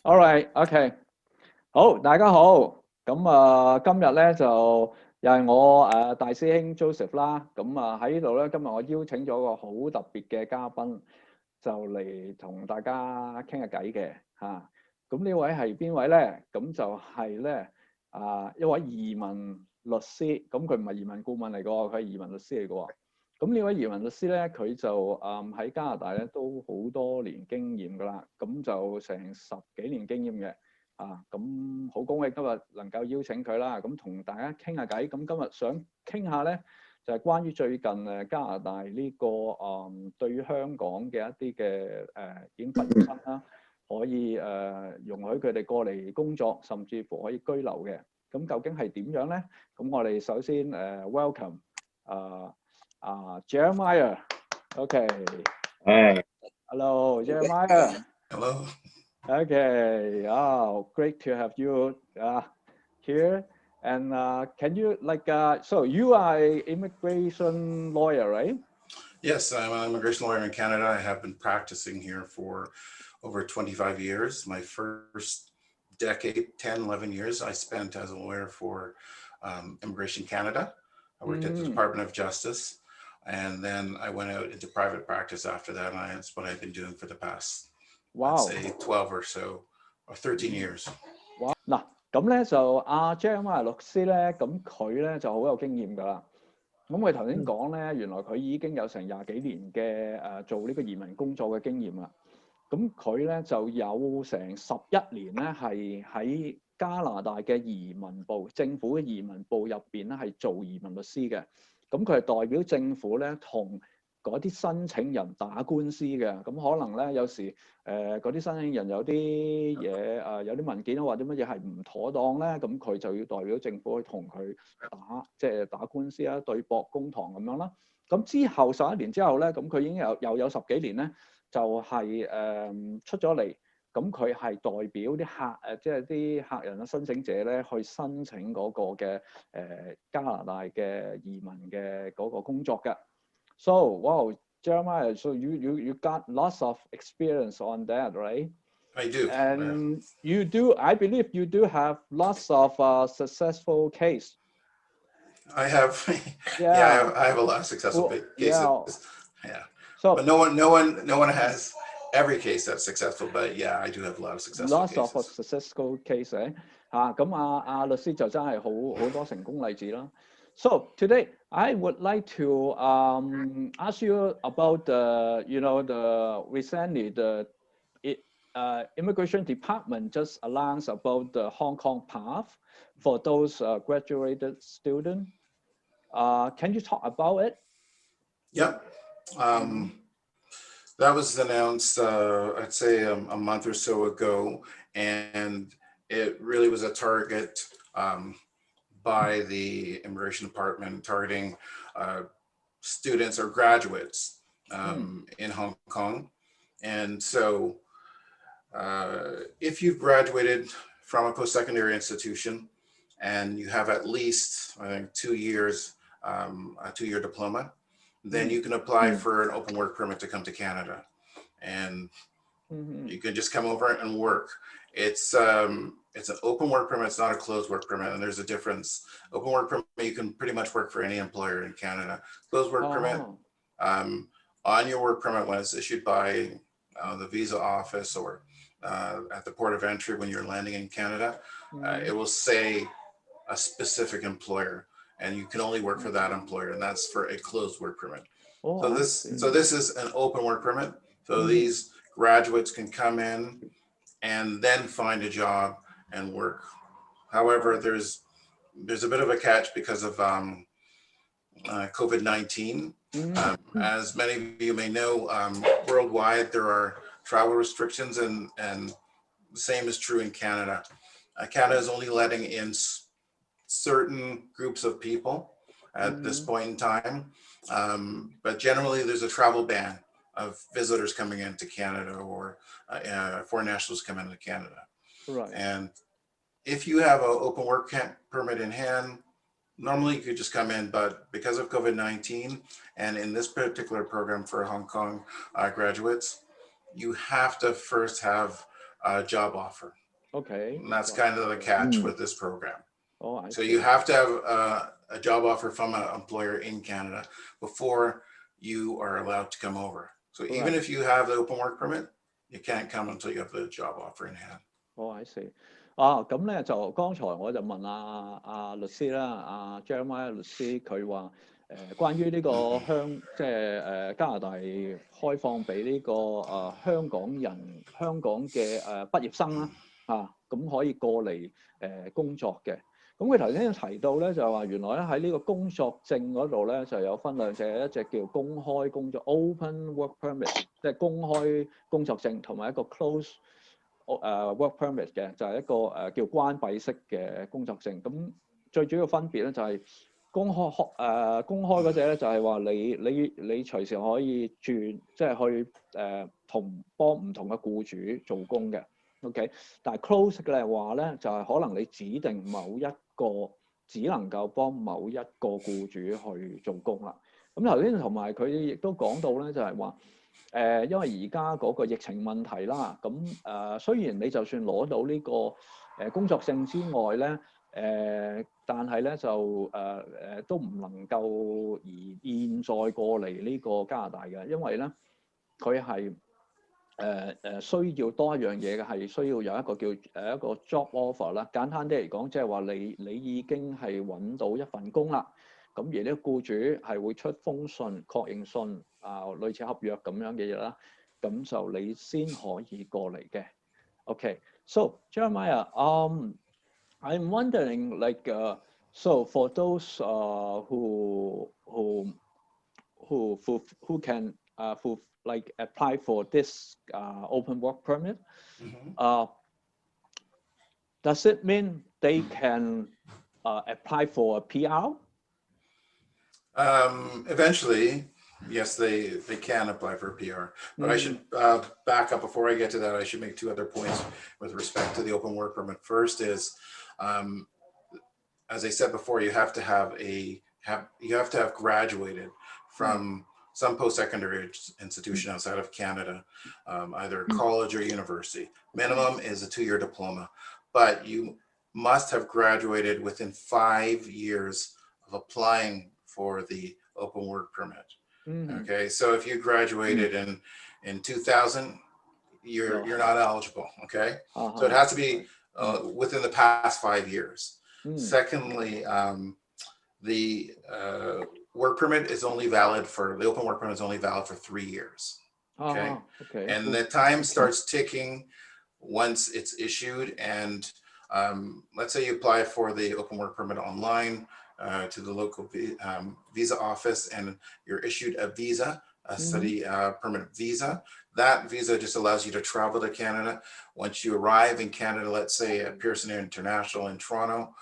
All right, OK，好，大家好。咁今日咧就又係我大師兄 Joseph 啦。咁喺呢度咧，今日我邀請咗個好特別嘅嘉賓，就嚟同大家傾下偈嘅嚇。咁呢位係邊位咧？咁就係咧一位移民律師。咁佢唔係移民顧問嚟嘅喎，佢係移民律師嚟嘅喎。咁呢位移民律師咧，佢就喺加拿大咧都好多年經驗㗎啦，咁就成10幾年經驗嘅，咁好高興今日能夠邀請佢啦，咁同大家傾下偈。咁今日想傾下咧，就係關於最近加拿大呢個對於香港嘅一啲嘅已經畢業生啦，可以容許佢哋過嚟工作，甚至乎可以居留嘅。咁究竟係點樣咧？咁我哋首先welcome Jeremiah. Okay. Hey. Hello, Jeremiah. Hello. Okay. Oh, great to have you here. And can you so you are an immigration lawyer, right? Yes, I'm an immigration lawyer in Canada. I have been practicing here for over 25 years. My first decade, 10, 11 years, I spent as a lawyer for Immigration Canada. I worked at the Department of Justice. And then I went out into private practice after that, and that's what I've been doing for the past, I'd say 12 or so, or 13 years. Wow. 嗱，咁咧就Jeremiah 律師咧，咁佢咧就好有經驗㗎啦。咁佢頭先講咧，原來佢已經有成20幾年嘅做呢個移民工作嘅經驗啦。咁佢咧就有成11年咧係喺加拿大嘅移民部政府嘅移民部入邊咧係做移民律師嘅。咁佢係代表政府咧，同嗰啲申請人打官司嘅。咁可能咧，有時嗰啲申請人有啲嘢有啲文件或者乜嘢係唔妥當咧，咁佢就要代表政府去同佢打官司啦，對簿公堂咁樣啦。咁之後11年之後咧，咁佢已經又有10幾年咧，就係出咗嚟。咁佢係代表啲客即係啲客人嘅申請者咧，去申請嗰個嘅加拿大嘅移民嘅嗰個工作嘅。So, wow, Jeremiah, so you got lots of experience on that, right? I do. And you do, I believe you do have lots of successful case. I have, yeah, I have a lot of successful cases. Yeah. So, but no one has every case that's successful, but yeah, I do have a lot of successful cases. Lots of successful case, 咁律師就真係好多成功例子啦。So today I would like to ask you about the recently the immigration department just announced about the Hong Kong path for those graduated students. Can you talk about it? Yep. That was announced, I'd say a month or so ago, and it really was a target by the Immigration Department targeting students or graduates in Hong Kong. And so if you've graduated from a post-secondary institution and you have at least, I think, 2 years, a 2-year diploma, then you can apply for an open work permit to come to Canada, and you can just come over and work. It's an open work permit. It's not a closed work permit, and there's a difference. Open work permit, you can pretty much work for any employer in Canada. Closed work permit, on your work permit when it's issued by the visa office or at the port of entry when you're landing in Canada, it will say a specific employer, and you can only work for that employer, and that's for a closed work permit. So this is an open work permit. So these graduates can come in and then find a job and work. However, there's a bit of a catch because of COVID-19. As many of you may know, worldwide there are travel restrictions, and the same is true in Canada. Canada is only letting in certain groups of people at this point in time, but generally there's a travel ban of visitors coming into Canada or foreign nationals coming into Canada. Right. And if you have an open work permit in hand, normally you could just come in, but because of COVID-19 and in this particular program for Hong Kong graduates, you have to first have job offer. Okay. And that's kind of the catch with this program. Oh, I So see. you have to have a job offer from an employer in Canada before you are allowed to come over. So even Right. if you have the open work permit, you can't come until you have the job offer in hand. Oh, I see. 咁咧就剛才我就問律師啦，Jeremiah 律師佢話關於呢個即係加拿大開放俾呢個香港嘅畢業生啦咁可以過嚟工作嘅。咁佢頭先提到咧就係話原來咧喺呢個工作證嗰度咧就有分兩隻，一隻叫公開工作 open work permit， 即係公開工作證，同埋一個 close work permit 嘅，就係一個叫關閉式嘅工作證。咁最主要分別咧就係公開嗰隻咧就係話你隨時可以轉，即係去幫唔同嘅僱主做工嘅。OK， 但係 close 嘅話咧就係可能你指定某一個只能夠幫某一個僱主去做工啦。咁頭先同埋佢亦都講到咧就係話因為而家嗰個疫情問題啦，咁雖然你就算攞到呢個工作證之外咧但係咧就都唔能夠而現在過嚟呢個加拿大嘅，因為咧佢係需要多一樣嘢嘅，係需要有一個叫一個 job offer 啦。簡單啲嚟講，即係話你已經係揾到一份工啦，咁而呢個僱主係會出封信確認信類似合約咁樣嘅嘢啦，咁就你先可以過嚟嘅。Okay, so Jeremiah, I'm wondering so for those who can apply for this open work permit, does it mean they can apply for a PR? Eventually, yes, they can apply for a PR. But I should back up before I get to that. I should make two other points with respect to the open work permit. First is, as I said before, you have to have graduated from some post-secondary institution outside of Canada, either college or university. Minimum is a 2-year diploma, but you must have graduated within 5 years of applying for the open work permit. Okay, so if you graduated in 2000, you're not eligible. Okay, so it has to be within the past 5 years. Secondly, the work permit is only valid for the open work permit is only valid for 3 years. Okay, and the time starts ticking once it's issued. And let's say you apply for the open work permit online to the local visa office, and you're issued a visa, a study permanent visa. That visa just allows you to travel to Canada. Once you arrive in Canada, let's say at Pearson International in Toronto,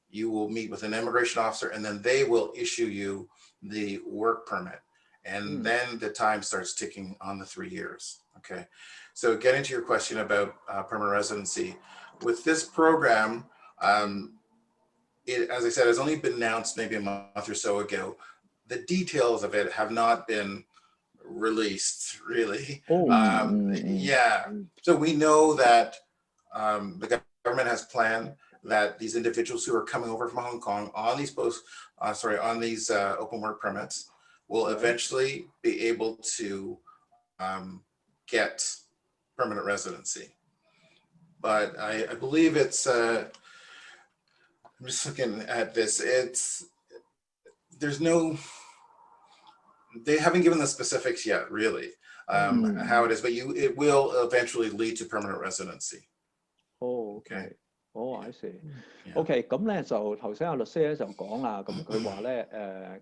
you will meet with an immigration officer, and then they will issue you the work permit. And then the time starts ticking on the 3 years. Okay, so getting to your question about permanent residency, with this program, it, as I said, has only been announced maybe a month or so ago. The details of it have not been released, really. Yeah, so we know that the government has planned that these individuals who are coming over from Hong Kong on these open work permits will eventually be able to get permanent residency. But I believe it's, I'm just looking at this, they haven't given the specifics yet, really, how it is, but it will eventually lead to permanent residency. Oh, okay. Oh, I see. OK， 咁咧就頭先律師咧就講啦，咁佢話咧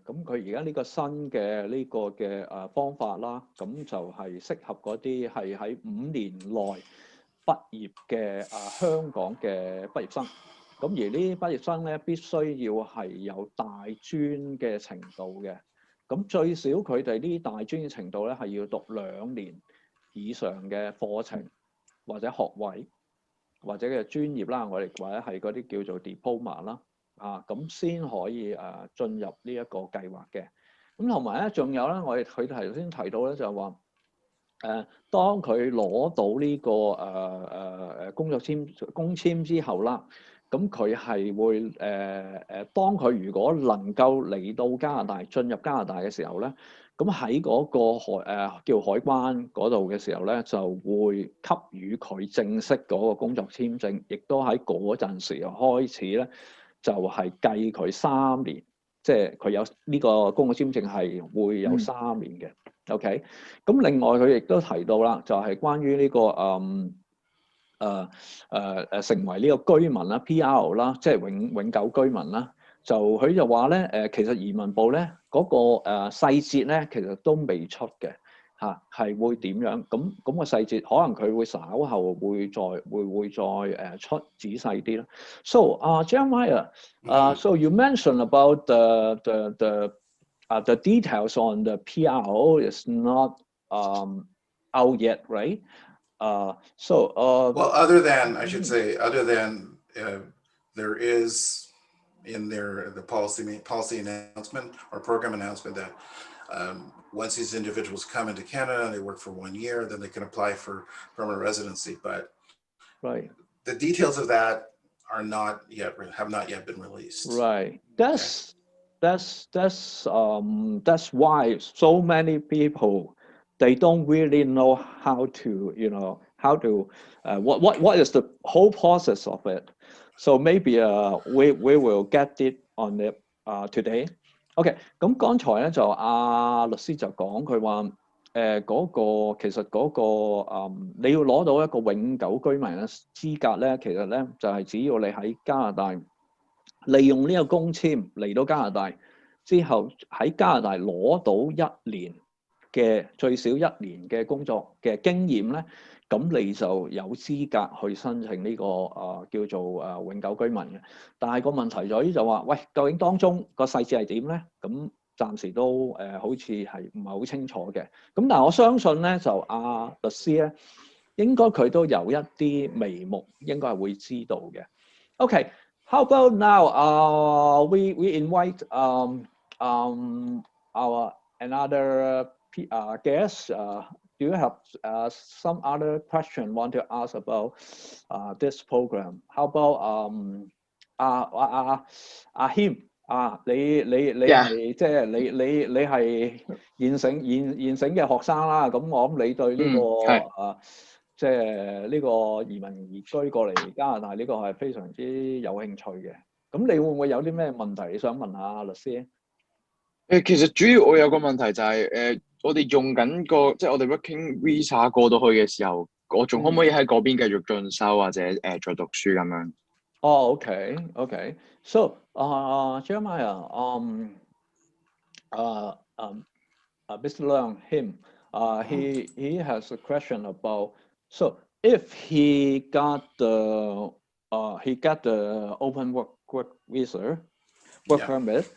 咁佢而家呢個新嘅呢個嘅方法啦，咁就係適合嗰啲係喺5年內畢業嘅香港嘅畢業生。咁而呢啲畢業生咧必須要係有大專嘅程度嘅。咁最少佢哋呢啲大專嘅程度咧係要讀2年以上嘅課程或者學位。或者嘅專業啦，我哋或者係嗰啲叫做 diploma 啦，咁先可以進入呢一個計劃嘅。咁同埋咧，仲有咧，佢頭先提到咧就係話，當佢攞到呢個工簽之後啦，咁佢係會當佢如果能夠嚟到加拿大進入加拿大嘅時候咧，咁喺嗰個叫海關嗰度嘅時候咧，就會給予佢正式嗰個工作簽證，亦都喺嗰陣時開始咧，就係計佢3年，即係佢有呢個工作簽證係會有3年嘅。OK， 咁另外佢亦都提到啦，就係關於呢個成為呢個居民啦 PR 啦，即係永久居民啦。就佢就話咧其實移民部咧嗰個細節咧其實都未出嘅嚇，係會點樣？咁個細節可能佢會稍後會再出仔細啲啦。So Jeremiah, so you mentioned about the details on the PRO is not out yet, right? Well, other than I should say, other than there is in the policy announcement or program announcement that once these individuals come into Canada and they work for 1 year, then they can apply for permanent residency. But right, the details of that have not yet been released. Right. That's why so many people they don't really know how to what is the whole process of it. So maybe we will get it on it today. OK， 咁剛才咧就律師就講佢話嗰個其實嗰個你要攞到一個永久居民嘅資格咧，其實咧就係只要你喺加拿大利用呢個工簽嚟到加拿大之後，喺加拿大攞到最少1年嘅工作嘅經驗咧，咁你就有資格去申請呢個叫做永久居民嘅。但係個問題在於就話，喂，究竟當中個細節係點咧？咁暫時都好似係唔係好清楚嘅。咁但係我相信咧，就律師咧，應該佢都有一啲眉目，應該係會知道嘅。OK。How about now? We invite our another guest. Do you have some other question want to ask about this program? How about him? 你係即係你係現成嘅學生啦。咁我諗你對呢個即係呢個移民移居過嚟加拿大呢個係非常之有興趣嘅。咁你會唔會有啲咩問題想問下律師？其實主要我有個問題就係我哋用緊個即係我哋 working visa 過到去嘅時候，我仲可唔可以喺嗰邊繼續進修或者再讀書咁樣？Oh, okay. So, Jeremiah, Mr. Leung, him, he has a question about. So, if he got the open work visa, work permit,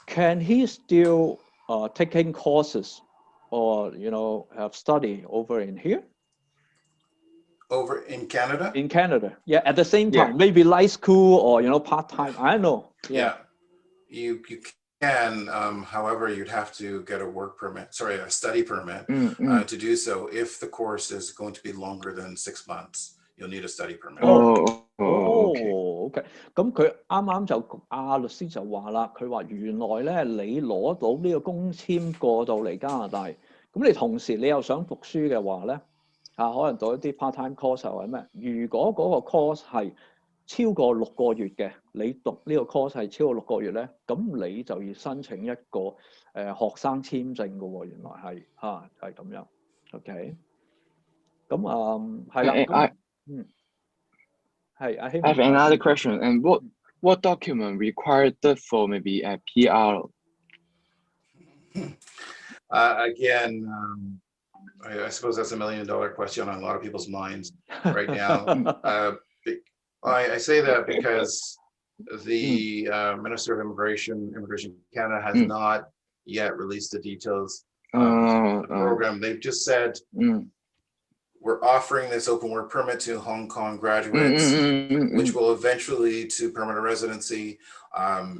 can he still taking courses or have study over in here? Over in Canada? In Canada, yeah. At the same time, maybe light school or part time. I don't know. Yeah. You can. However, you'd have to get a study permit to do so. If the course is going to be longer than 6 months, you'll need a study permit. OK。咁佢啱啱就律師就話啦，佢話原來咧你攞到呢個工簽過到嚟加拿大，咁你同時你又想讀書嘅話咧，可能讀一啲 part-time course 或者咩？如果嗰個 course 係超過6個月嘅，你讀呢個 course 係超過6個月咧，咁你就要申請一個學生簽證嘅喎。原來係咁樣。OK。咁係啦。I have another question. And what document required for maybe a PR? Again, I suppose that's $1 million question on a lot of people's minds right now. I say that because the Minister of Immigration Canada has not yet released the details of the program. They've just said we're offering this open work permit to Hong Kong graduates, which will eventually lead to permanent residency.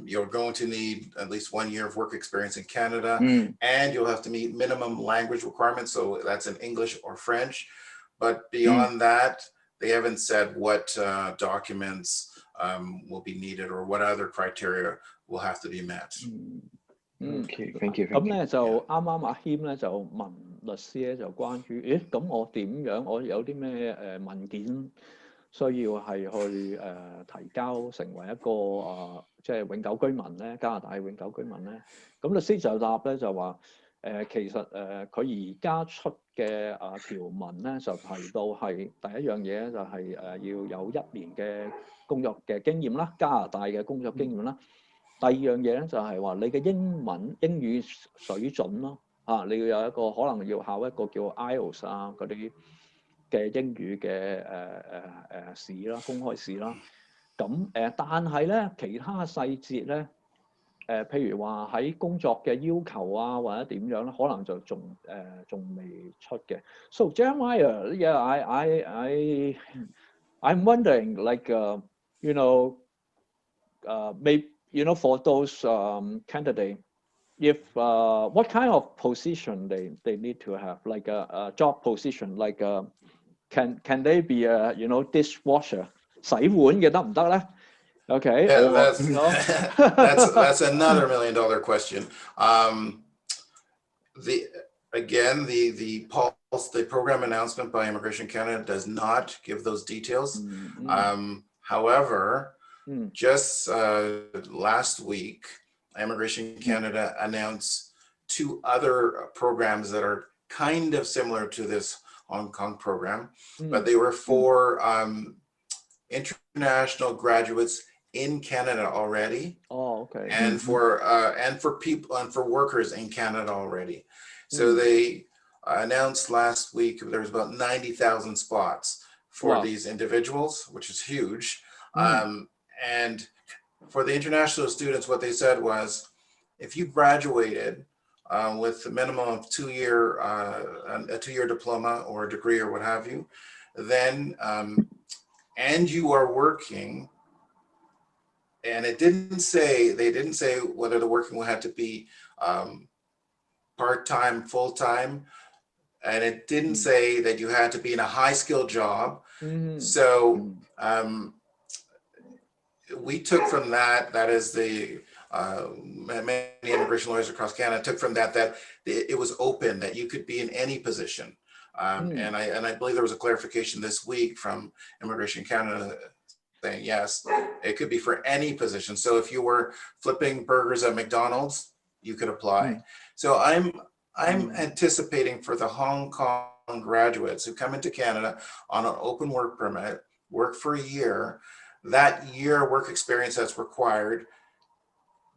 You're going to need at least 1 year of work experience in Canada, and you'll have to meet minimum language requirements. So that's in English or French. But beyond that, they haven't said what documents will be needed or what other criteria will have to be met. Thank you. 咁咧就啱啱阿謙咧就問律師咧就關於，咁我點樣？我有啲咩文件需要係去提交成為一個即係永久居民咧，加拿大永久居民咧？咁律師就答咧就話其實佢而家出嘅條文咧就提到係第一樣嘢就係要有1年嘅工作嘅經驗啦，加拿大嘅工作經驗啦。第二樣嘢咧就係話你嘅英語水準咯，你要有一個可能要考一個叫 IELTS 嗰啲嘅英語嘅試啦，公開試啦。咁但係咧其他細節咧譬如話喺工作嘅要求或者點樣咧，可能就仲未出嘅。So Jeremiah, yeah, I'm wondering like maybe. For those candidates, if what kind of position they need to have, like a job position, like can they be a dishwasher 洗碗嘅得唔得咧 ？Okay, yeah, that's another $1 million question. The program announcement by Immigration Canada does not give those details. However. Just last week, Immigration Canada announced 2 other programs that are kind of similar to this Hong Kong program, but they were for international graduates in Canada already. Oh, okay. And for people and for workers in Canada already. So they announced last week there was about 90,000 spots for these individuals, which is huge. And for the international students, what they said was, if you graduated with a minimum of a 2-year diploma or a degree or what have you, then and you are working, and they didn't say whether the working will have to be part-time, full-time, and it didn't say that you had to be in a high-skilled job. So we took from that is the many immigration lawyers across Canada took from that it was open, that you could be in any position. And I believe there was a clarification this week from Immigration Canada saying, yes, it could be for any position. So if you were flipping burgers at McDonald's, you could apply. So I'm anticipating for the Hong Kong graduates who come into Canada on an open work permit, work for a year, that year work experience that's required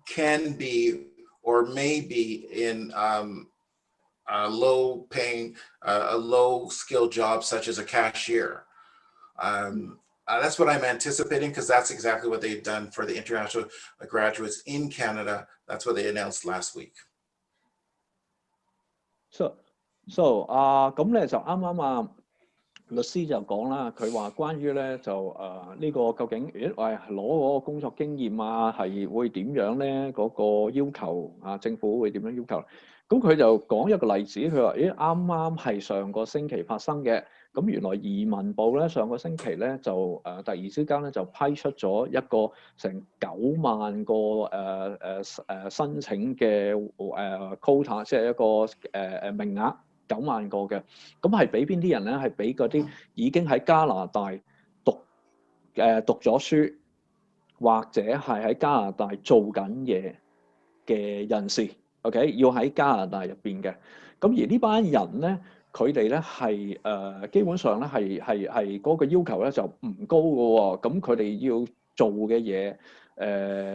can be or may be in a low skill job such as a cashier. That's what I'm anticipating, because that's exactly what they've done for the international graduates in Canada. That's what they announced last week. So 咁咧就啱律師就講啦，佢話關於咧就呢個究竟攞嗰個工作經驗係會點樣咧？嗰個要求政府會點樣要求？咁佢就講一個例子，佢話啱啱係上個星期發生嘅。咁原來移民部咧上個星期咧就突然之間咧就批出咗一個成9萬個申請嘅quota， 即係一個名額。9萬個嘅，咁係俾邊啲人咧？係俾嗰啲已經喺加拿大讀咗書，或者係喺加拿大做緊嘢嘅人士 ，OK， 要喺加拿大入邊嘅。咁而呢班人咧，佢哋咧係基本上咧係嗰個要求咧就唔高嘅喎。咁佢哋要做嘅嘢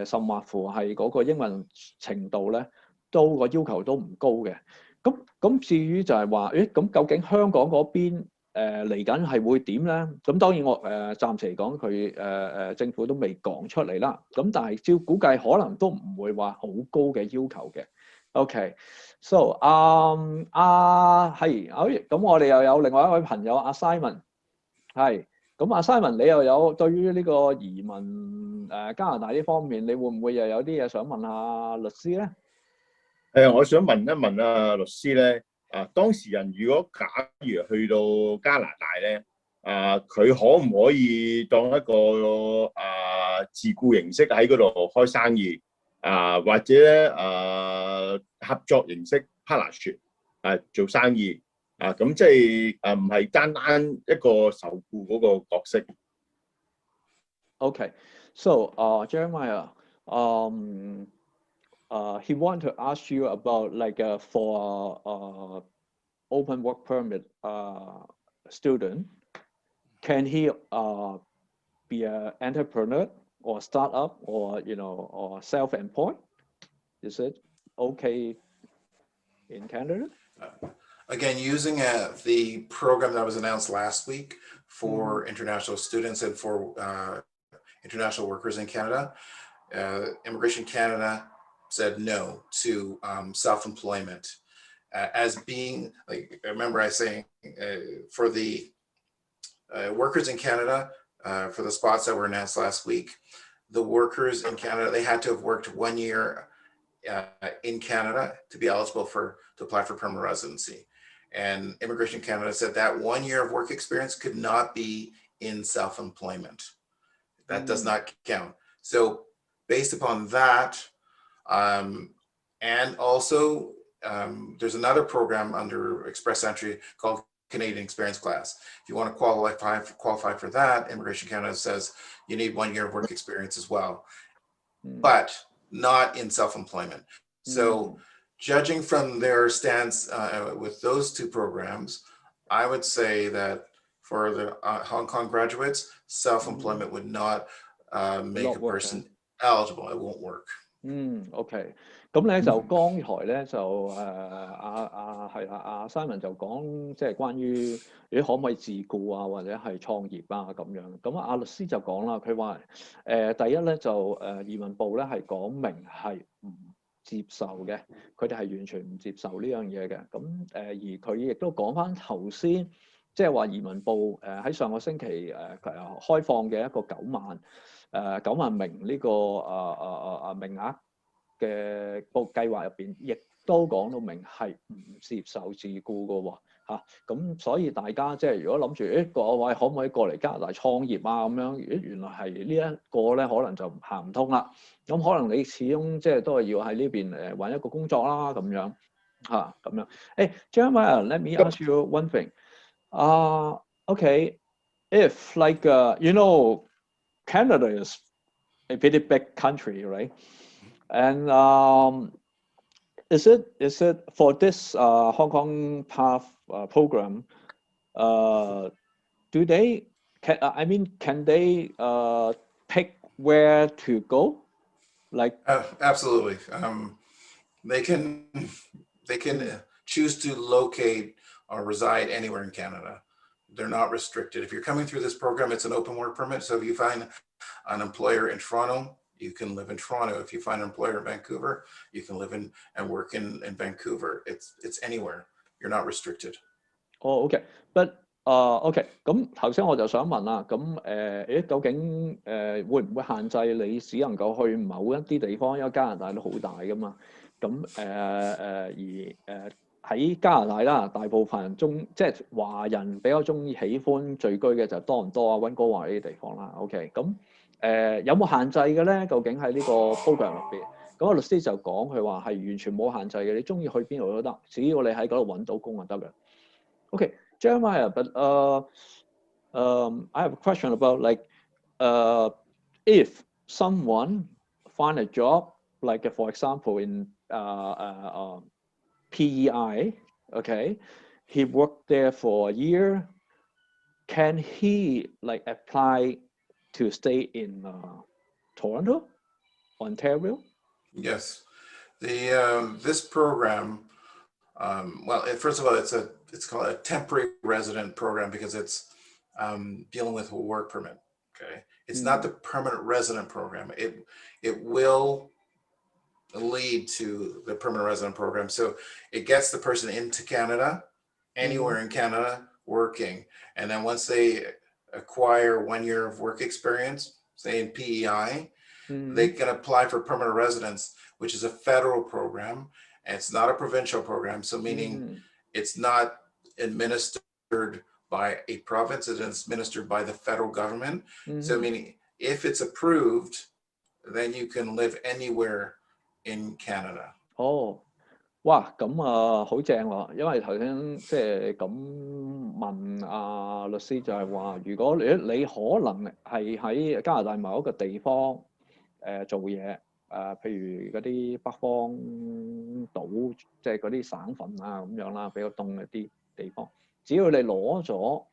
甚或乎係嗰個英文程度咧，都個要求都唔高嘅。咁至於就係話，咁究竟香港嗰邊嚟緊係會點咧？咁當然我暫時嚟講，佢政府都未講出嚟啦。咁但係照估計可能都唔會話好高嘅要求嘅。OK，so 係，咁我哋又有另外一位朋友阿 Simon，係，咁阿 Simon 你又有對於呢個移民加拿大呢方面，你會唔會又有啲嘢想問下律師咧？我想問一問啊，律師咧，當事人如果假如去到加拿大咧，佢可唔可以當一個自僱形式喺嗰度開生意或者合作形式 partnership 做生意咁即係唔係單單一個受僱嗰個角色？OK，so Jeremiah，he want to ask you about like for open work permit student, can he be an entrepreneur or startup or or self-employed? Is it okay in Canada? Again, using the program that was announced last week for international students and for international workers in Canada, Immigration Canada said no to self-employment as being, like, I remember I saying for the workers in Canada, for the spots that were announced last week, the workers in Canada, they had to have worked 1 year in Canada to be eligible to apply for permanent residency. And Immigration Canada said that 1 year of work experience could not be in self-employment. That does not count. So based upon that, and also there's another program under Express Entry called Canadian Experience Class. If you want to qualify for that, Immigration Canada says you need 1 year of work experience as well, but not in self-employment. So judging from their stance with those two programs, I would say that for the Hong Kong graduates, self-employment would not make a person eligible. It won't work. OK， 咁咧就剛才咧就Simon 就講即係關於你可唔可以自僱或者係創業咁樣。咁阿律師就講啦，佢話第一咧就移民部咧係講明係唔接受嘅，佢哋係完全唔接受呢樣嘢嘅。咁而佢亦都講翻頭先，即係話移民部喺上個星期開放嘅一個9萬名呢個名額嘅個計劃入邊，亦都講到明係唔接受自僱嘅喎嚇。咁所以大家即係如果諗住各位可唔可以過嚟加拿大創業咁樣，原來係呢一個咧可能就行唔通啦。咁可能你始終即係都係要喺呢邊揾一個工作啦咁樣咁樣。Jeremiah, let me ask you one thing. Okay, if like Canada is a pretty big country, right? And is it for this Hong Kong Path program? Can they pick where to go? Like absolutely, they can choose to locate or reside anywhere in Canada. They're not restricted. If you're coming through this program, it's an open work permit. So if you find an employer in Toronto, you can live in Toronto. If you find an employer in Vancouver, you can live in and work in Vancouver. It's anywhere. You're not restricted. Oh, okay. But OK， 咁頭先我就想問啦，咁究竟會唔會限制你只能夠去某一啲地方？因為加拿大都好大噶嘛。咁喺加拿大啦，大部分人即係華人比較喜歡聚居嘅就多倫多溫哥華呢啲地方啦。OK， 咁有冇限制嘅咧？究竟喺呢個 program 入邊？咁個律師就講佢話係完全冇限制嘅，你中意去邊度都得，只要你喺嗰度揾到工就得嘅。OK。Jeremiah, but I have a question about like if someone find a job, like for example in PEI, okay, he worked there for a year, can he like apply to stay in Toronto, Ontario? Yes, this program. Well, first of all, it's called a temporary resident program because it's dealing with a work permit. Okay, it's not the permanent resident program. It will lead to the permanent resident program. So it gets the person into Canada, anywhere in Canada, working. And then once they acquire 1 year of work experience, say in PEI, they can apply for permanent residence, which is a federal program. And it's not a provincial program. So meaning it's not administered by a province, it's administered by the federal government. So meaning if it's approved, then you can live anywhere in Canada. 哦，哇，咁啊好正喎！因為頭先即係咁問律師就係話，如果你可能係喺加拿大某一個地方做嘢，譬如嗰啲北方島，即係嗰啲省份啊咁樣啦，比較凍一啲地方，只要你攞咗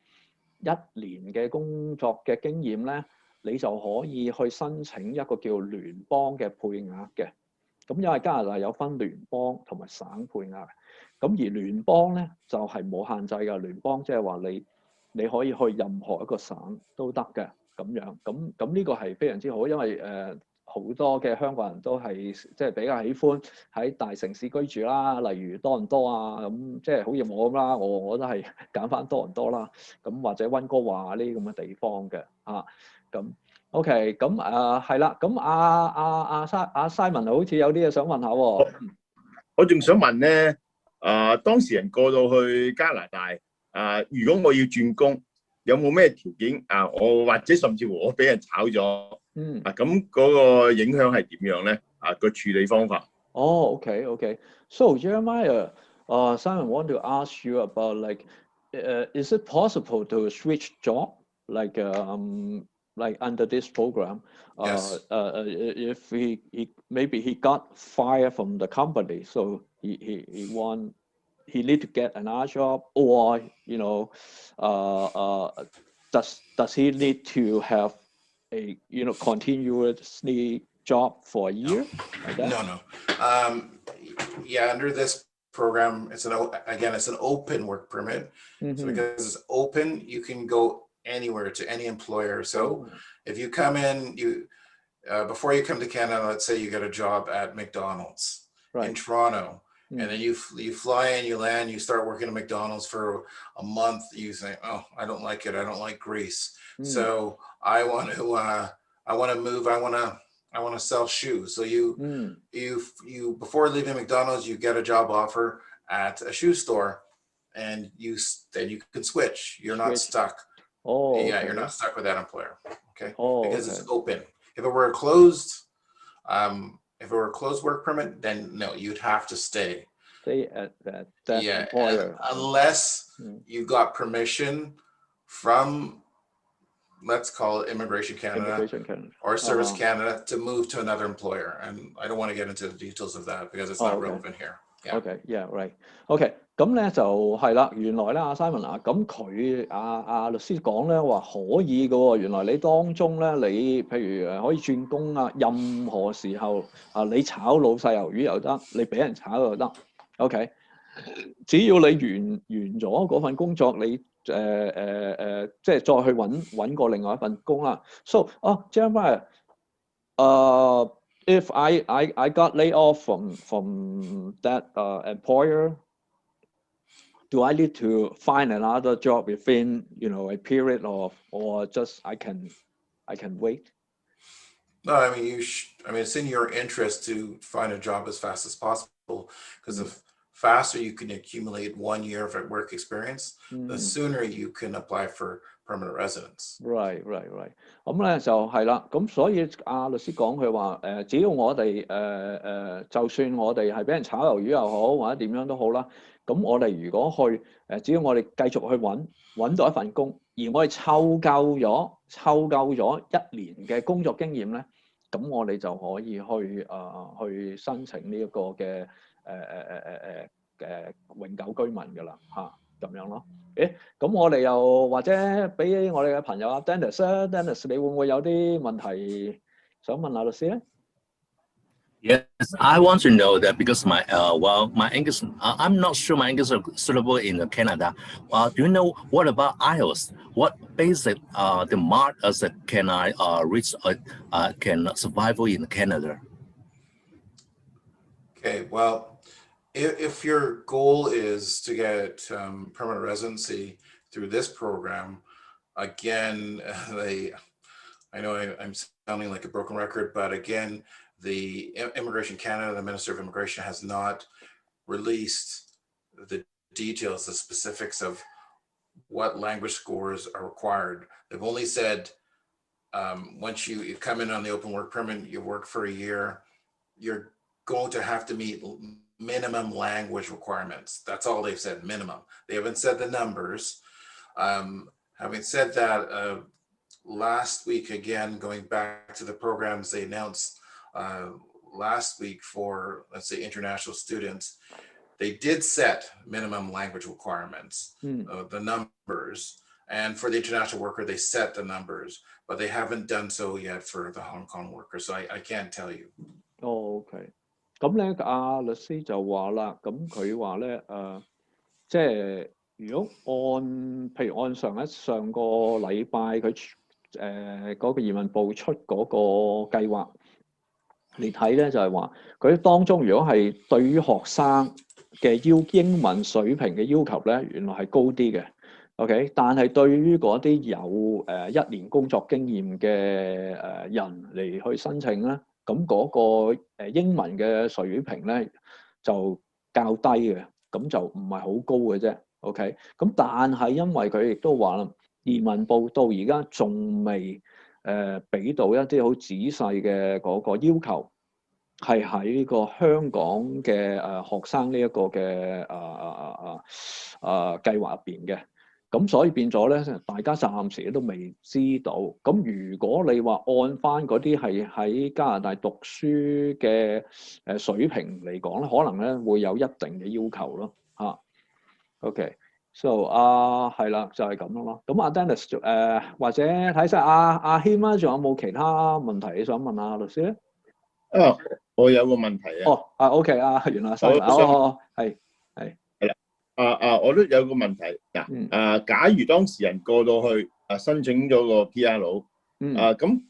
1年嘅工作嘅經驗咧，你就可以去申請一個叫聯邦嘅配額嘅。咁因為加拿大有分聯邦同埋省配額，咁而聯邦咧就係冇限制嘅。聯邦即係話你可以去任何一個省都得嘅咁樣。咁呢個係非常之好，因為好多嘅香港人都係即係比較喜歡喺大城市居住啦，例如多倫多啊，咁即係好似我咁啦，我都係揀翻多倫多啦，咁或者溫哥華呢啲咁嘅地方嘅咁。OK， 咁係啦，咁阿 Simon 好似有啲嘢想問下喎。我仲想問咧，當事人過到去加拿大，如果我要轉工，有冇咩條件我或者甚至乎我俾人炒咗，咁嗰個影響係點樣咧？個處理方法。Okay. So Jeremiah, Simon want to ask you about is it possible to switch job like under this program, Yes. if maybe he got fired from the company, so he need to get another job, or does he need to have a continuously job for a year? Like that? No. Yeah, under this program, it's an open work permit. So because it's open, you can go anywhere to any employer. So if you come in, before you come to Canada, let's say you get a job at McDonald's in Toronto, and then you fly in, you land, you start working at McDonald's for a month. You say, oh, I don't like it. I don't like grease. So I want to move. I want to sell shoes. So you before leaving McDonald's, you get a job offer at a shoe store, and then you can switch. You're not stuck. Yeah, you're not stuck with that employer. Okay, because it's open. If it were a closed work permit, then no, you'd have to stay at that employer unless you got permission from, let's call it Immigration Canada or Service Canada to move to another employer. And I don't want to get into the details of that because it's not relevant here. Yeah. Okay, yeah, right. Okay, 咁咧就係啦。原來咧，阿 Simon 咁佢阿律師講咧話可以嘅喎。原來你當中咧，你譬如可以轉工啊，任何時候你炒老細魷魚又得，你俾人炒又得。OK， 只要你完咗嗰份工作，你即係再去揾過另外一份工啦。So Jeremiah, if I got laid off from that employer, do I need to find another job within a period of, or just I can wait? No, I mean it's in your interest to find a job as fast as possible, because the faster you can accumulate 1 year of work experience, the sooner you can apply for permanent residence. Right. 咁咧就係啦，咁所以阿律師講佢話只要我哋就算我哋係俾人炒魷魚又好，或者點樣都好啦，咁我哋如果去只要我哋繼續去揾到一份工，而我哋湊夠咗1年嘅工作經驗咧，咁我哋就可以去申請呢一個嘅永久居民㗎啦咁樣咯。咁我哋又或者俾我哋嘅朋友阿 Dennis 啊 ，Dennis 你會唔會有啲問題想問下律師咧？ Yes, I want to know that because my English, I'm not sure my English is suitable in Canada. Do you know what about IELTS? What basic the mark can I reach can survive in Canada? Okay, well, if your goal is to get permanent residency through this program, again, I know I'm sounding like a broken record, but again, the Immigration Canada, the Minister of Immigration, has not released the details, the specifics of what language scores are required. They've only said once you come in on the open work permit, you work for a year, you're going to have to meet minimum language requirements. That's all they've said, minimum. They haven't said the numbers. Having said that, last week, again, going back to the programs they announced last week for, let's say, international students, they did set minimum language requirements, the numbers. And for the international worker, they set the numbers, but they haven't done so yet for the Hong Kong worker. So I can't tell you. OK，咁咧律師就話啦，咁佢話咧即係如果譬如按上個禮拜佢嗰個移民部出嗰個計劃嚟睇咧，就係話佢當中如果係對於學生嘅英文水平嘅要求咧，原來係高啲嘅。OK， 但係對於嗰啲有1年工作經驗嘅人嚟去申請咧，咁嗰個英文嘅水平咧就較低嘅，咁就唔係好高嘅啫。OK， 咁但係因為佢亦都話啦，移民部到而家仲未俾到一啲好仔細嘅嗰個要求，係喺呢個香港嘅學生呢一個嘅計劃入邊嘅。咁所以變咗咧，大家暫時都未知道。咁如果你話按翻嗰啲係喺加拿大讀書嘅水平嚟講咧，可能咧會有一定嘅要求咯嚇。OK，so 係啦，就係咁樣咯。咁Dennis或者睇晒阿謙啦，仲有冇其他問題你想問律師咧？我有個問題啊。OK，原來Simon，係。我都有個問題嗱，假如當事人過到去申請咗個 PR，咁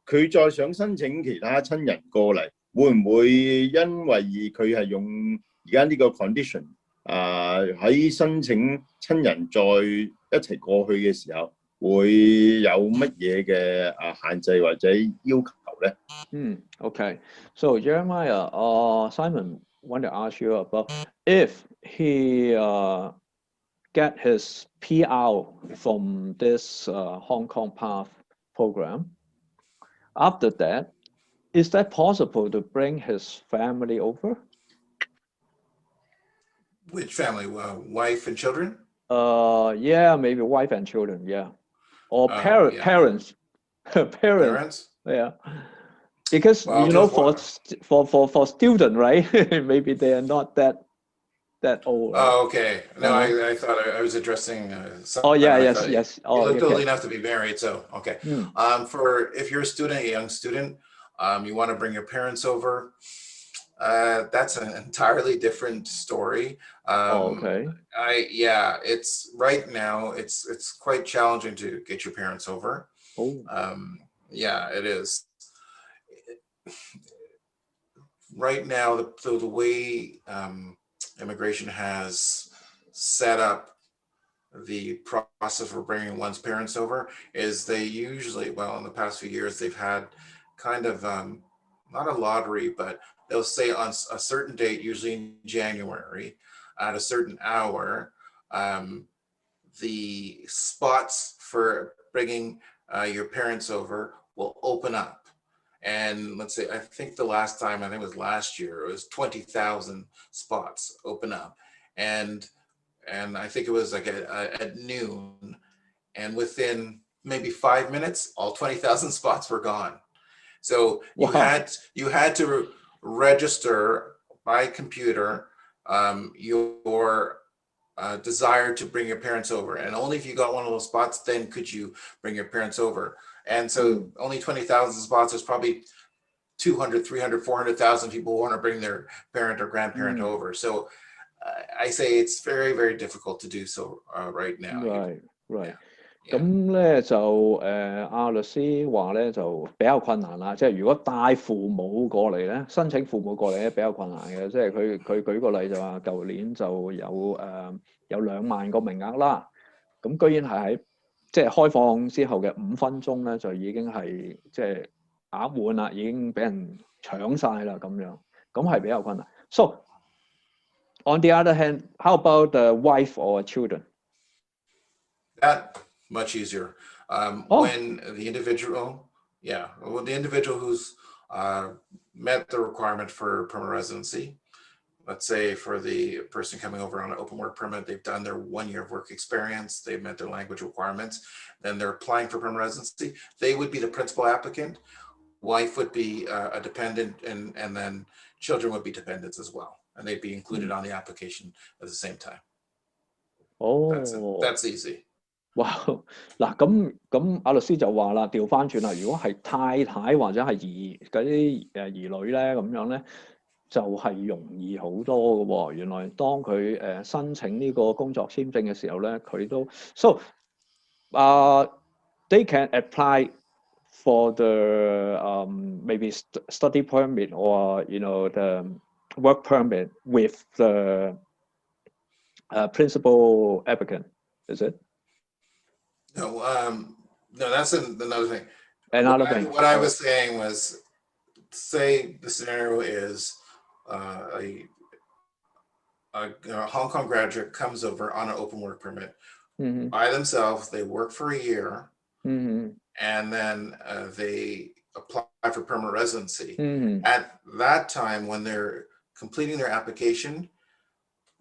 佢再想申請其他親人過嚟，會唔會因為佢係用而家呢個 condition 喺申請親人再一齊過去嘅時候，會有乜嘢嘅限制或者要求咧？OK，so Jeremiah，Simon want to ask you about if he get his PR from this Hong Kong Path program. After that, is that possible to bring his family over? Which family? Wife and children? Yeah, maybe wife and children. Yeah, or yeah. parents. Parents? Yeah. Because for student, right? Maybe they are not that old. Oh, okay. No, I thought I was addressing. Yes. You looked old enough to be married, so okay. For if you're a student, a young student, you want to bring your parents over. That's an entirely different story. Okay. It's right now. It's quite challenging to get your parents over. Yeah, it is. Right now, the way immigration has set up the process for bringing one's parents over is they usually, well, in the past few years, they've had kind of not a lottery, but they'll say on a certain date, usually in January, at a certain hour, the spots for bringing your parents over will open up. And let's say, I think the last time, I think it was last year, it was 20,000 spots open up. And I think it was like at noon, and within maybe 5 minutes, all 20,000 spots were gone. So you had to register by computer your desire to bring your parents over. And only if you got one of those spots, then could you bring your parents over. And so only 20,000 spots is probably 200, 300, 400,000 people who want to bring their parent or grandparent over. So I say it's very, very difficult to do so right now. Right. 咁咧就阿律師話咧就比較困難啦，即係如果帶父母過嚟咧，申請父母過嚟咧比較困難嘅，即係佢舉個例就話，舊年就有2萬個名額啦，咁居然係喺即係開放之後嘅5分鐘咧，就已經係即係額滿啦，已經俾人搶晒啦咁樣，咁係比較困難。So on the other hand, how about the wife or children? That much easier. When the individual, the individual who's met the requirement for permanent residency, let's say for the person coming over on an open work permit, they've done their 1 year of work experience, they've met their language requirements, then they're applying for permanent residency. They would be the principal applicant. Wife would be a dependent, and then children would be dependents as well, and they'd be included on the application at the same time. That's easy. 哇！嗱咁阿律師就話啦，調翻轉啦，如果係太太或者係嗰啲兒女咧咁樣咧，就係容易好多嘅喎。原來當佢申請呢個工作簽證嘅時候咧，佢都 they can apply for the maybe study permit or the work permit with the principal applicant, is it? No, that's another thing. Another thing. What I was saying was, say the scenario is a Hong Kong graduate comes over on an open work permit by themselves. They work for a year, and then they apply for permanent residency. At that time, when they're completing their application,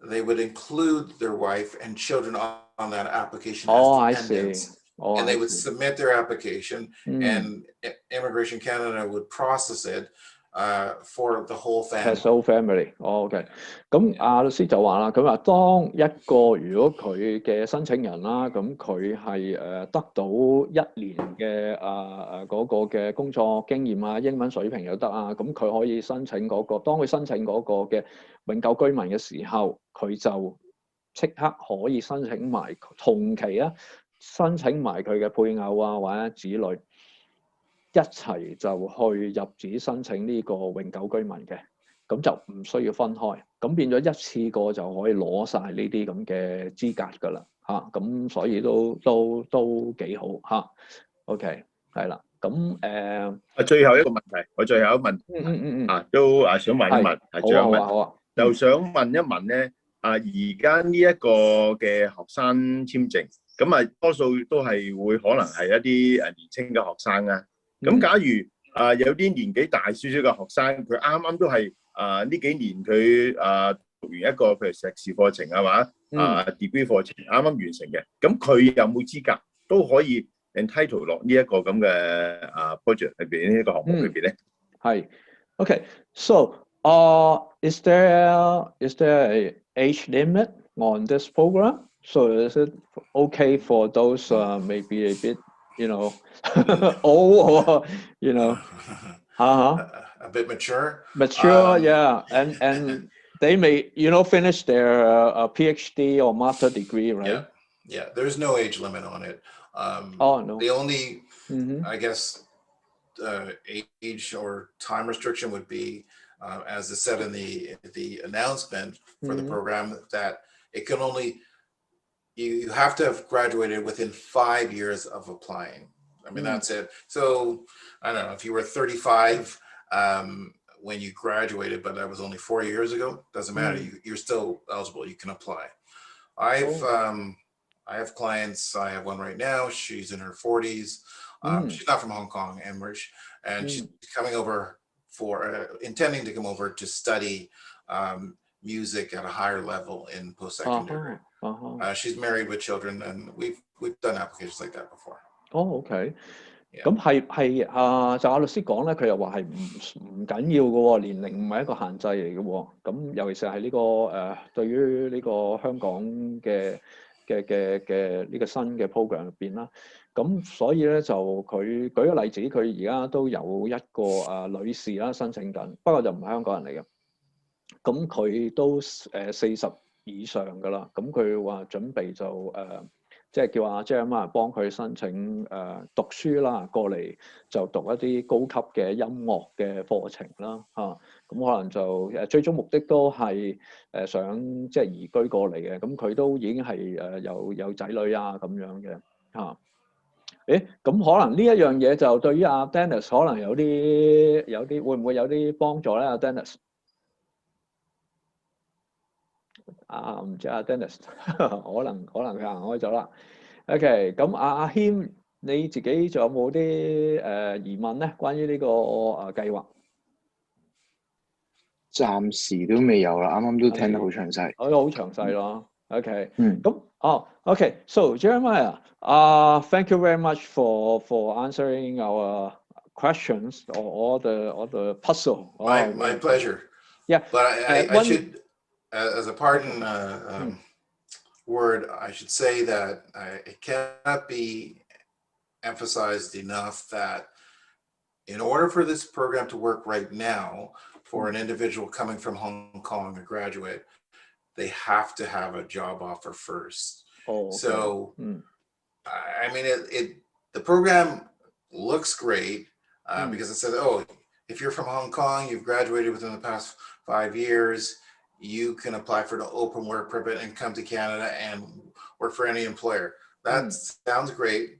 they would include their wife and children on that application as dependents. And they would submit their application, and Immigration Canada would process it for the whole family. As whole family. OK. 咁阿律師就話啦，佢話當一個如果佢嘅申請人啦，咁佢係得到1年嘅嗰個嘅工作經驗啊，英文水平又得啊，咁佢可以申請嗰個。當佢申請嗰個嘅永久居民嘅時候，佢就即刻可以申請埋同期啊，申請埋佢嘅配偶啊或者子女一齊就去入紙申請呢個永久居民嘅，咁就唔需要分開，咁變咗一次過就可以攞晒呢啲咁嘅資格㗎啦嚇，咁所以都幾好嚇。OK， 係啦，咁最後一個問題，我最後一個問題都想問一問，最後一個問題就想問一問咧，而家呢一個嘅學生簽證，咁多數都係會可能係一啲年青嘅學生啊。咁假如有啲年紀大少少嘅學生，佢啱啱都係呢幾年佢讀完一個譬如碩士課程啊嘛，degree 課程啱啱完成嘅，咁佢有冇資格都可以 entitle 落呢一個咁嘅project 裏邊呢一個項目裏邊咧？係 OK， so is there a age limit on this program? So is it okay for those maybe a bit old or a bit mature, yeah, and they may finish their PhD or master degree, right? Yeah, there's no age limit on it. No. The only I guess age or time restriction would be as is said in the announcement for the program, that it can only you have to have graduated within 5 years of applying. I mean, that's it. So I don't know if you were 35 when you graduated, but that was only 4 years ago. Doesn't matter. You're still eligible. You can apply. I have clients. I have one right now. She's in her 40s. She's not from Hong Kong, and she's coming over intending to come over to study music at a higher level in post-secondary. She's married with children, and we've done applications like that before. OK， 咁係就阿律師講咧，佢又話係唔緊要嘅喎，年齡唔係一個限制嚟嘅喎。咁尤其是係呢個對於呢個香港嘅呢個新嘅 program 入邊啦。咁所以咧就佢舉個例子，佢而家都有一個女士啦申請緊，不過就唔係香港人嚟嘅。咁佢都40以上㗎啦，咁佢話準備就即係叫阿 Jam 啊幫佢申請讀書啦，過嚟就讀一啲高級嘅音樂嘅課程啦嚇。咁可能就最終目的都係想即係移居過嚟嘅。咁佢都已經係有仔女啊咁樣嘅嚇。咁可能呢一樣嘢就對於阿 Dennis 可能有啲會唔會有啲幫助咧？阿 Dennis 唔知阿 Dennis 可能佢行開咗啦。OK， 咁阿謙你自己仲有冇啲疑問咧？關於呢個計劃？暫時都未有啦，啱啱都聽得好詳細。我都好詳細咯。OK， 咁OK， so Jeremiah， thank you very much for answering our questions or all the puzzle. My pleasure. Yeah. But I should, as a pardon word, I should say that it cannot be emphasized enough that in order for this program to work right now, for an individual coming from Hong Kong, a graduate, they have to have a job offer first. Oh, okay. So, I mean, the program looks great because it says, oh, if you're from Hong Kong, you've graduated within the past 5 years, you can apply for the open work permit and come to Canada and work for any employer. That sounds great,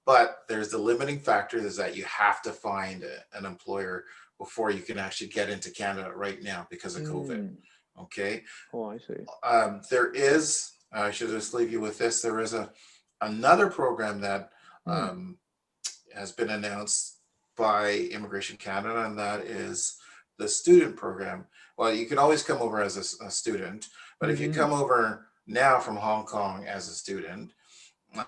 but there's the limiting factor is that you have to find an employer before you can actually get into Canada right now because of COVID. Okay. Oh, I see. There is, I should just leave you with this. There is another program that has been announced by Immigration Canada, and that is the student program. Well, you can always come over as a student, but if you come over now from Hong Kong as a student,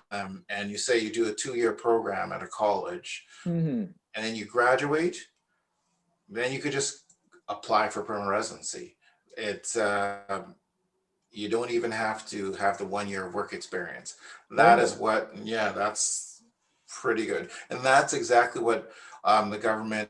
and you say you do a 2-year program at a college, and then you graduate, then you could just apply for permanent residency. It's you don't even have to have the 1 year of work experience. That is what, yeah, that's pretty good. And that's exactly what the government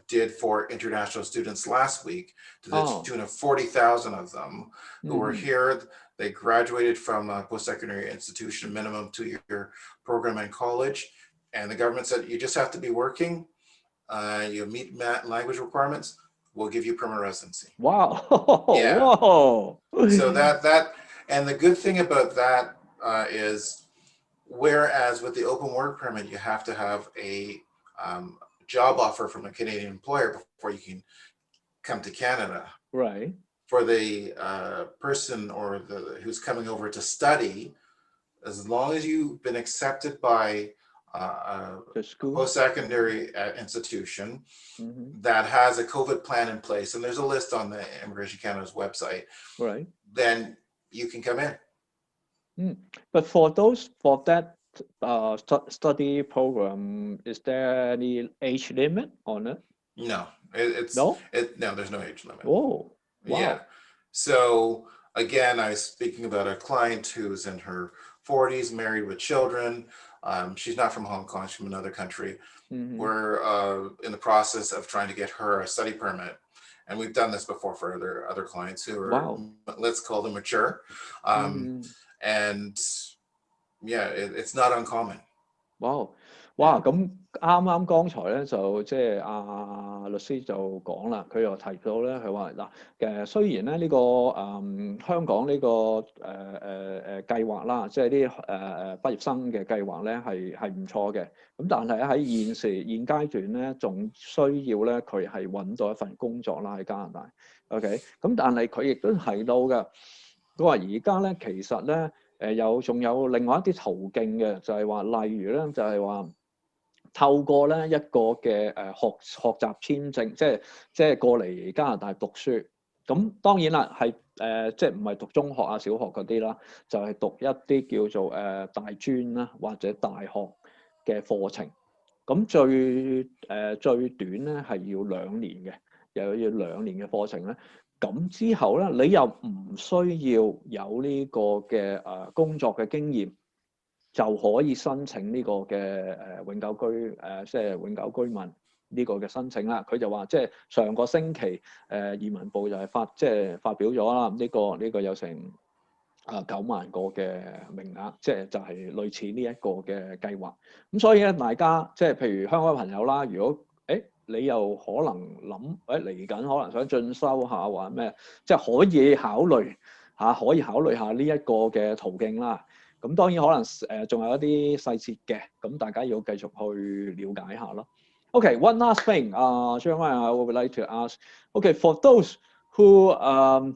did for international students last week, to the tune of 40,000 of them who were here. They graduated from a post-secondary institution, minimum 2-year program in college. And the government said, you just have to be working, you meet language requirements, we'll give you permanent residency. Wow. Yeah. Whoa. So that, and the good thing about that is, whereas with the open work permit, you have to have a job offer from a Canadian employer before you can come to Canada. Right. For the person or who's coming over to study, as long as you've been accepted by a post-secondary institution that has a COVID plan in place, and there's a list on the Immigration Canada's website, right, then you can come in. But for that study program, is there any age limit on it? No, no, there's no age limit. Oh, wow. Yeah. So again, I was speaking about a client who's in her 40s, married with children. She's not from Hong Kong, she's from another country. We're in the process of trying to get her a study permit. And we've done this before for other clients who are, let's call them mature. And yeah, it's not uncommon. Wow. 哇！咁啱剛才咧就即係阿律師就講啦，佢又提到咧，佢話嗱雖然咧呢個香港呢個計劃啦，即係啲畢業生嘅計劃咧係唔錯嘅，咁但係喺現階段咧，仲需要咧佢係揾到一份工作啦喺加拿大。OK， 咁但係佢亦都提到嘅，佢話而家咧其實咧仲有另外一啲途徑嘅，就係話例如咧就係話，透過咧一個嘅學習簽證，即係過嚟加拿大讀書。咁當然啦，係即係唔係讀中學啊、小學嗰啲啦，就係讀一啲叫做大專啦或者大學嘅課程。咁最短咧係要2年嘅，又要2年嘅課程咧。咁之後咧，你又唔需要有呢個嘅工作嘅經驗，就可以申請呢個嘅永久即係永久居民呢個嘅申請啦。佢就話即係上個星期移民部就係發表咗啦，呢個有成9萬個嘅名額，即係就係類似呢一個嘅計劃。咁所以咧，大家即係譬如香港嘅朋友啦，如果你又可能諗嚟緊可能想進修下或者咩，即係可以考慮下呢一個嘅途徑啦。咁當然可能仲有一啲細節嘅，咁大家要繼續去了解下咯。Okay, one last thing, Jeremiah, I would like to ask. Okay, for those who are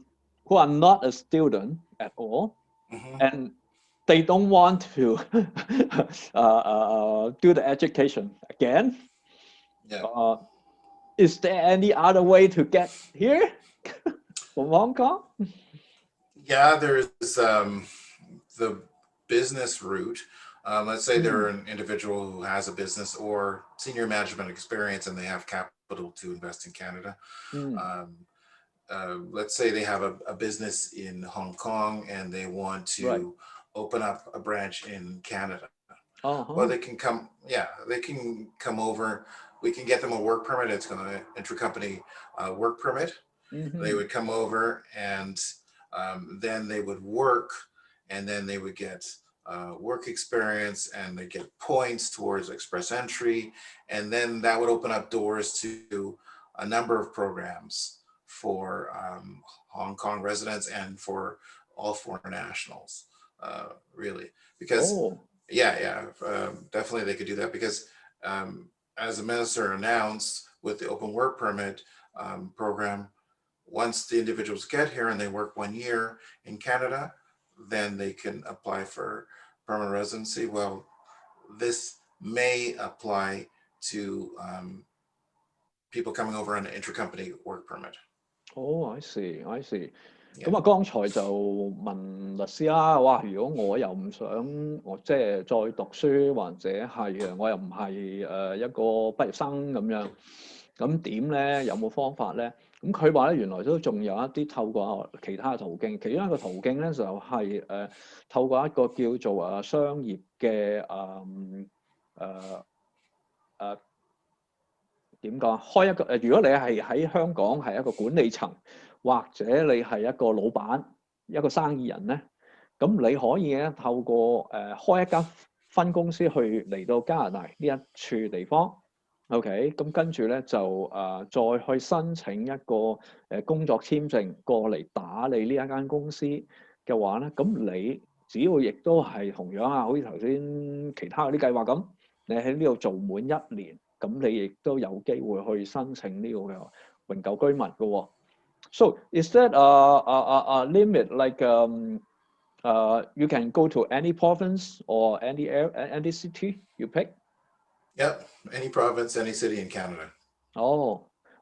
not a student at all, and they don't want to do the education again. Yeah. Is there any other way to get here from Hong Kong? Yeah, there's the business route. Let's say they're an individual who has a business or senior management experience and they have capital to invest in Canada. Let's say they have a business in Hong Kong and they want to open up a branch in Canada. Well, they can come over. We can get them a work permit. It's going to intercompany work permit. They would come over and then they would work, and then they would get work experience, and they get points towards express entry, and then that would open up doors to a number of programs for Hong Kong residents and for all foreign nationals, really, because definitely they could do that, because as the minister announced with the open work permit program, once the individuals get here and they work 1 year in Canada, then they can apply for permanent residency. Well, this may apply to people coming over on an intercompany work permit. Oh, I see. 咁啊，剛才就問律師啦，哇！如果我又唔想我即係再讀書，或者係我又唔係一個畢業生咁樣，咁點咧？有冇方法咧？咁佢話咧，原來都仲有一啲透過其他嘅途徑，其中一個途徑咧就係透過一個叫做商業嘅點講？開一個如果你係喺香港係一個管理層，或者你係一個老闆、一個生意人咧，咁你可以咧透過開一間分公司去嚟到加拿大呢一處地方 ，OK， 咁跟住咧就再去申請一個工作簽證過嚟打理呢一間公司嘅話咧，咁你只要亦都係同樣好似頭先其他嗰啲計劃咁，你喺呢度做滿1年，咁你亦都有機會去申請呢個嘅永久居民嘅喎。So is that a limit, like you can go to any province or any city you pick? Yep, any province, any city in Canada.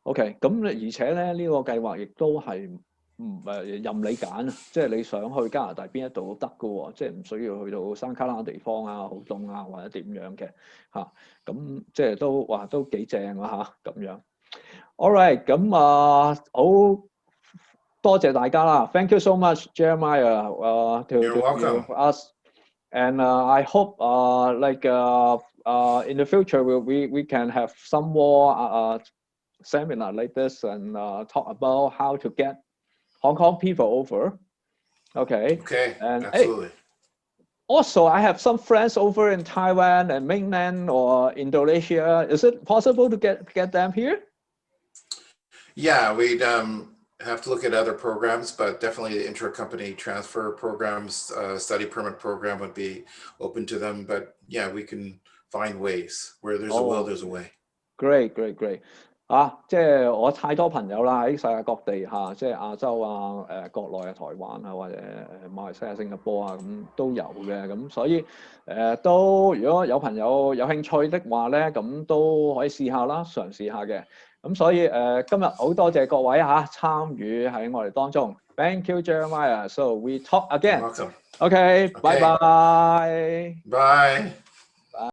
OK， 咁而且咧呢個計劃亦都係任你揀，即係你想去加拿大邊一度都得嘅喎，即係唔需要去到山卡拉地方啊、好凍啊或者點樣嘅嚇，咁即係都幾正啊嚇咁樣。All right， 咁好多謝大家啦 ，Thank you so much, Jeremiah, to us, and I hope in the future we can have some more seminar like this and talk about how to get Hong Kong people over. Okay. And absolutely. Also, I have some friends over in Taiwan and mainland or Indonesia. Is it possible to get them here? Yeah, we'd have to look at other programs, but definitely the intra-company transfer programs, study permit program would be open to them. But yeah, we can find ways. Where there's a will, there's a way. Great. 即係我太多朋友啦，喺世界各地即係亞洲國內台灣或者馬來西亞、新加坡咁都有嘅，咁所以都如果有朋友有興趣的話咧，咁都可以試下啦，嘗試下嘅。咁所以今日好多謝各位參與喺我哋當中。Thank you, Jeremiah. So we talk again. You're welcome. Okay. Bye. Bye.